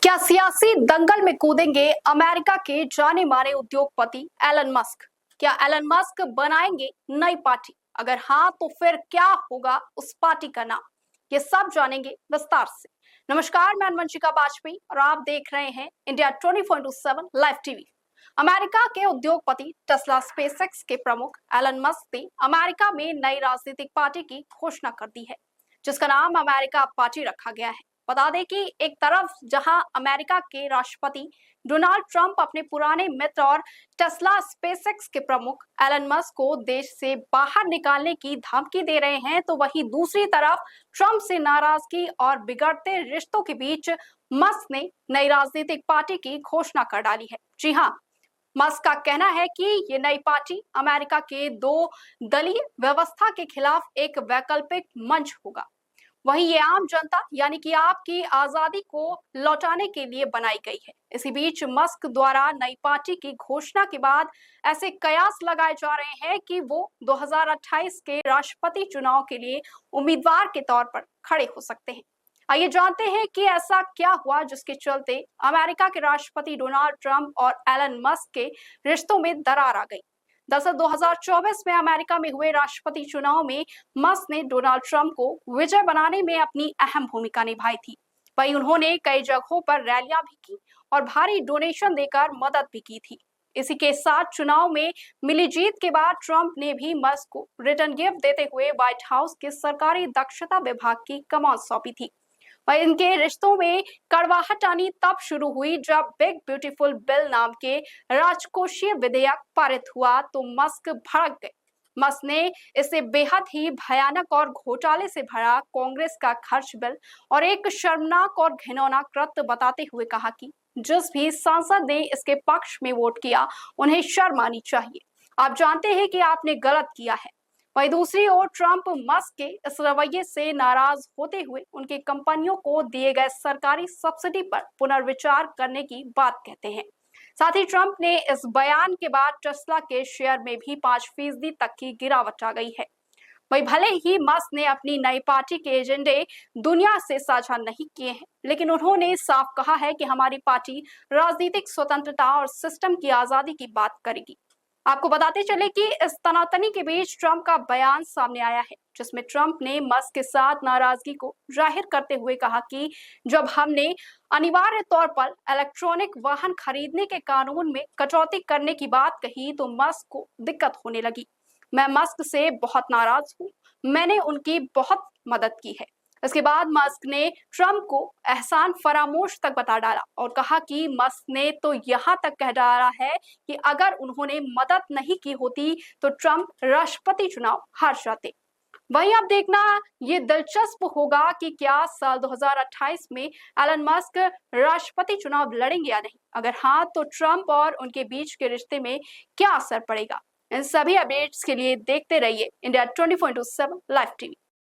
क्या सियासी दंगल में कूदेंगे अमेरिका के जाने माने उद्योगपति एलन मस्क? क्या एलन मस्क बनाएंगे नई पार्टी? अगर हाँ तो फिर क्या होगा उस पार्टी का नाम? ये सब जानेंगे विस्तार से। नमस्कार, मैं वंशिका वाजपेयी और आप देख रहे हैं इंडिया 24/7 लाइव टीवी। अमेरिका के उद्योगपति टेस्ला स्पेसएक्स के प्रमुख एलन मस्क ने अमेरिका में नई राजनीतिक पार्टी की घोषणा कर दी है, जिसका नाम अमेरिका पार्टी रखा गया है। बता दें कि एक तरफ जहां अमेरिका के राष्ट्रपति डोनाल्ड ट्रंप अपने पुराने मित्र और टेस्ला स्पेसएक्स के प्रमुख एलन मस्क को देश से बाहर निकालने की धमकी दे रहे हैं, तो वहीं दूसरी तरफ ट्रंप से नाराजगी और बिगड़ते रिश्तों के बीच मस्क ने नई राजनीतिक पार्टी की घोषणा कर डाली है। जी हाँ, मस्क का कहना है कि ये नई पार्टी अमेरिका के दो दलीय व्यवस्था के खिलाफ एक वैकल्पिक मंच होगा। वहीं ये आम जनता यानी कि आपकी आजादी को लौटाने के लिए बनाई गई है। इसी बीच मस्क द्वारा नई पार्टी की घोषणा के बाद ऐसे कयास लगाए जा रहे हैं कि वो 2028 के राष्ट्रपति चुनाव के लिए उम्मीदवार के तौर पर खड़े हो सकते हैं। आइए जानते हैं कि ऐसा क्या हुआ जिसके चलते अमेरिका के राष्ट्रपति डोनाल्ड ट्रंप और एलन मस्क के रिश्तों में दरार आ गई। दरअसल 2024 में अमेरिका में हुए राष्ट्रपति चुनाव में मस्क ने डोनाल्ड ट्रंप को विजय बनाने में अपनी अहम भूमिका निभाई थी। वहीं उन्होंने कई जगहों पर रैलियां भी की और भारी डोनेशन देकर मदद भी की थी। इसी के साथ चुनाव में मिली जीत के बाद ट्रंप ने भी मस्क को रिटर्न गिफ्ट देते हुए व्हाइट हाउस के सरकारी दक्षता विभाग की कमान सौंपी थी। और इनके रिश्तों में कड़वाहट आनी तब शुरू हुई जब बिग ब्यूटीफुल बिल नाम के राजकोषीय विधेयक पारित हुआ तो मस्क भड़क गए। मस्क ने इसे बेहद ही भयानक और घोटाले से भरा कांग्रेस का खर्च बिल और एक शर्मनाक और घिनौना कृत्य बताते हुए कहा कि जिस भी सांसद ने इसके पक्ष में वोट किया उन्हें शर्म आनी चाहिए। आप जानते हैं कि आपने गलत किया है। वहीं दूसरी ओर ट्रंप मस्क के इस रवैये से नाराज होते हुए उनकी कंपनियों को दिए गए सरकारी सब्सिडी पर पुनर्विचार करने की बात कहते हैं। साथ ही ट्रंप ने इस बयान के बाद टेस्ला के शेयर में भी 5% तक की गिरावट आ गई है। वहीं भले ही मस्क ने अपनी नई पार्टी के एजेंडे दुनिया से साझा नहीं किए हैं, लेकिन उन्होंने साफ कहा है कि हमारी पार्टी राजनीतिक स्वतंत्रता और सिस्टम की आजादी की बात करेगी। आपको बताते चले कि इस तनातनी के बीच ट्रंप का बयान सामने आया है, जिसमें ट्रंप ने मस्क के साथ नाराजगी को जाहिर करते हुए कहा कि जब हमने अनिवार्य तौर पर इलेक्ट्रॉनिक वाहन खरीदने के कानून में कटौती करने की बात कही तो मस्क को दिक्कत होने लगी। मैं मस्क से बहुत नाराज हूँ, मैंने उनकी बहुत मदद की है। इसके बाद मस्क ने ट्रंप को एहसान फरामोश तक बता डाला और कहा कि मस्क ने तो यहाँ तक कह डाला है कि अगर उन्होंने मदद नहीं की होती तो ट्रंप राष्ट्रपति चुनाव हार जाते। वहीं अब देखना ये दिलचस्प होगा कि क्या साल 2028 में एलन मस्क राष्ट्रपति चुनाव लड़ेंगे या नहीं। अगर हाँ तो ट्रंप और उनके बीच के रिश्ते में क्या असर पड़ेगा। इन सभी अपडेट्स के लिए देखते रहिए इंडिया 24/7 लाइव टीवी।